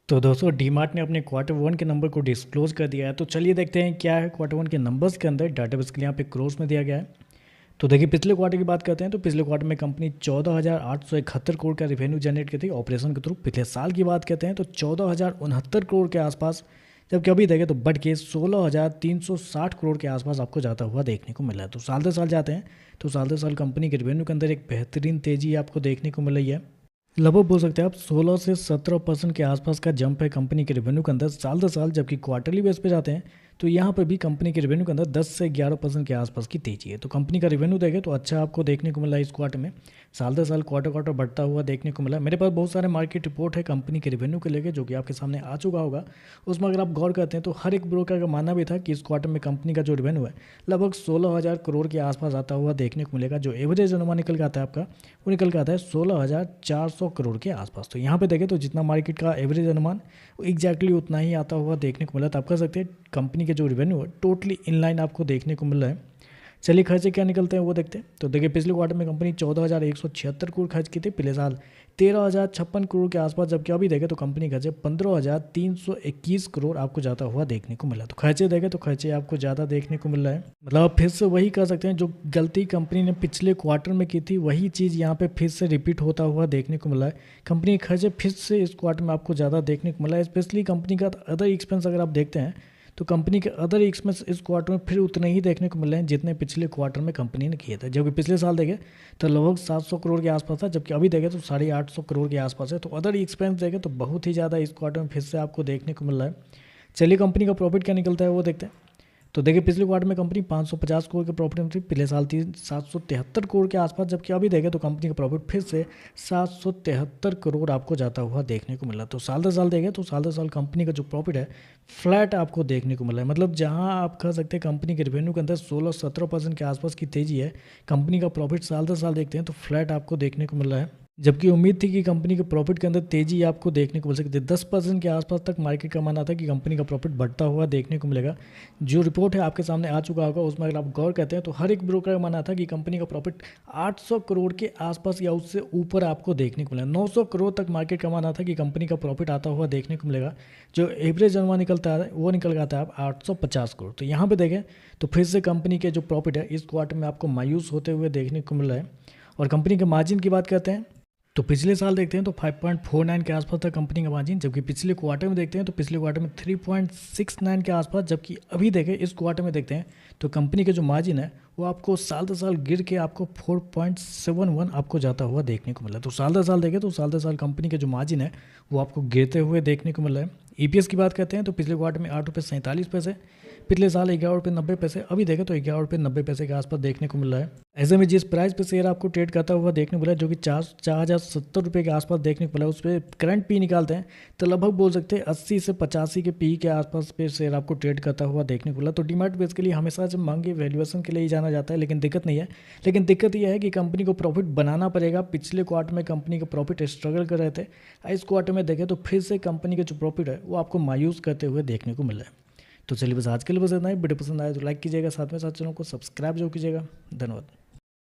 तो दोस्तों डीमार्ट ने अपने क्वार्टर वन के नंबर को डिस्क्लोज कर दिया है। तो चलिए देखते हैं क्या है क्वार्टर वन के नंबर्स के अंदर। डाटाबेस के लिए यहाँ पे क्रोस में दिया गया है। तो देखिए पिछले क्वार्टर की बात करते हैं तो पिछले क्वार्टर में कंपनी 14,871 करोड़ का रेवेन्यू जनरेट की थी ऑपरेशन के थ्रू। पिछले साल की बात करते हैं तो 14,069 करोड़ के आसपास, जबकि अभी देखें तो बढ़ के 16,360 करोड़ के आसपास आपको जाता हुआ देखने को मिला है। तो साल दर साल जाते हैं तो साल दर साल कंपनी के रेवेन्यू के अंदर एक बेहतरीन तेजी आपको देखने को मिल रही है। लगभग बोल सकते हैं आप 16 से 17% के आसपास का जंप है कंपनी के रेवेन्यू के अंदर साल दर साल। जबकि क्वार्टरली बेस पे जाते हैं तो यहाँ पर भी कंपनी के रेवेन्यू के अंदर 10 से 11% के आसपास की तेजी है। तो कंपनी का रेवेन्यू देखें तो अच्छा आपको देखने को मिला है इस क्वार्टर में। साल दर साल क्वार्टर क्वार्टर बढ़ता हुआ देखने को मिला। मेरे पास बहुत सारे मार्केट रिपोर्ट है कंपनी के रेवेन्यू को लेकर जो कि आपके सामने आ चुका होगा। उसमें अगर आप गौर करते हैं तो हर एक ब्रोकर का मानना भी था कि इस क्वार्टर में कंपनी का जो रेवेन्यू है लगभग 16,000 करोड़ के आसपास आता हुआ देखने को मिलेगा। जो एवरेज अनुमान निकल के आता है आपका, वो निकल के आता है 16,400 करोड़ के आसपास। तो यहाँ पे देखें तो जितना मार्केट का एवरेज अनुमान एग्जैक्टली उतना ही आता हुआ देखने को मिला। तो आप कह सकते हैं कंपनी के जो रेवेन्यू है टोटली इनलाइन आपको देखने को मिल रहा है। चलिए खर्चे क्या निकलते हैं वो देखते हैं। तो देखिए पिछले क्वार्टर में कंपनी 14,176 करोड़ खर्च की थी, पिछले साल 13,056 करोड़ के आसपास। जबकि अभी देखें तो कंपनी खर्चे 15,321 करोड़ आपको जाता हुआ देखने को मिला। तो खर्चे देखें तो खर्चे आपको ज़्यादा देखने को मिल रहा है। मतलब आप फिर से वही कर सकते हैं जो गलती कंपनी ने पिछले क्वार्टर में की थी, वही चीज़ यहाँ पे फिर से रिपीट होता हुआ देखने को मिला है। कंपनी के खर्चे फिर से इस क्वार्टर में आपको ज़्यादा देखने को मिला है। स्पेशली कंपनी का अदर एक्सपेंस अगर आप देखते हैं तो कंपनी के अदर एक्सपेंस इस क्वार्टर में फिर उतने ही देखने को मिल रहे हैं जितने पिछले क्वार्टर में कंपनी ने किए थे। जबकि पिछले साल देखें तो लगभग 700 करोड़ के आसपास था, जबकि अभी देखें तो 850 करोड़ के आसपास है। तो अदर एक्सपेंस देखें तो बहुत ही ज़्यादा इस क्वार्टर में फिर से आपको देखने को मिल रहा है। चलिए कंपनी का प्रॉफिट क्या निकलता है वो देखते हैं। तो देखिए पिछले क्वार्टर में कंपनी 550 करोड़ के प्रॉफिट में थी, पिछले साल थी 773 करोड़ के आसपास। जबकि अभी देखें तो कंपनी का प्रॉफिट फिर से 773 करोड़ आपको जाता हुआ देखने को मिला। तो साल दर साल देखें तो साल दर साल कंपनी का जो प्रॉफिट है फ्लैट आपको देखने को मिला है। मतलब जहां आप कह सकते हैं कंपनी के रेवेन्यू के अंदर 16-17% के आसपास की तेजी है, कंपनी का प्रॉफिट साल दर साल देखते हैं तो फ्लैट आपको देखने को मिल रहा है। जबकि उम्मीद थी कि कंपनी के प्रॉफिट के अंदर तेजी आपको देखने को मिल सकती है। 10% के आसपास तक मार्केट का मानना था कि कंपनी का प्रॉफिट बढ़ता हुआ देखने को मिलेगा। जो रिपोर्ट है आपके सामने आ चुका होगा, उसमें अगर आप गौर करते हैं तो हर एक ब्रोकर का मानना था कि कंपनी का प्रॉफिट 800 करोड़ के आसपास या उससे ऊपर आपको देखने को मिलेगा। 900 करोड़ तक मार्केट का मानना था कि कंपनी का प्रॉफिट आता हुआ देखने को मिलेगा। जो एवरेज अनुमान निकलता है वो निकल जाता है 850 करोड़। तो यहाँ पर देखें तो फिर से कंपनी के जो प्रॉफिट है इस क्वार्टर में आपको मायूस होते हुए देखने को मिल रहा है। और कंपनी के मार्जिन की बात करते हैं तो पिछले साल देखते हैं तो 5.49 के आसपास था कंपनी का मार्जिन। जबकि पिछले क्वार्टर में देखते हैं तो पिछले क्वार्टर में 3.69 के आसपास। जबकि अभी देखें इस क्वार्टर में देखते हैं तो कंपनी के जो मार्जिन है वो आपको साल दर साल गिर के आपको 4.71 आपको जाता हुआ देखने को मिला। तो साल दर साल देखें तो साल दर साल कंपनी के जो मार्जिन है वो आपको गिरते हुए देखने को मिल रहा है। ईपीएस की बात करते हैं तो पिछले क्वार्टर में 8 रुपये 47 पैसे, पिछले साल 11 रुपये 90 पैसे। अभी देखें तो 11 रुपये 90 पैसे के आसपास देखने को मिल रहा है। ऐसे में जिस प्राइस पे शेयर आपको ट्रेड करता हुआ देखने को मिला है जो कि 4,070 रुपये के आसपास देखने को मिला है, उस पर करंट पी निकालते हैं तो लगभग बोल सकते हैं 80 से 85 के पी के आसपास पे शेयर आपको ट्रेड करता हुआ देखने को मिला। तो डीमैट बेसिकली हमेशा से महंगी वैल्यूएशन के लिए ही जाना जाता है, लेकिन दिक्कत नहीं है। लेकिन दिक्कत यह है कि कंपनी को प्रॉफिट बनाना पड़ेगा। पिछले क्वार्टर में कंपनी का प्रॉफिट स्ट्रगल कर रहे थे, इस क्वार्टर में देखें तो फिर से कंपनी का जो प्रॉफिट है वो आपको मायूस करते हुए देखने को मिल रहा है। तो चलिए बस आज के लिए बस इतना ही। वीडियो पसंद आए तो लाइक कीजिएगा, साथ में साथ चैनल को सब्सक्राइब जरूर कीजिएगा। धन्यवाद।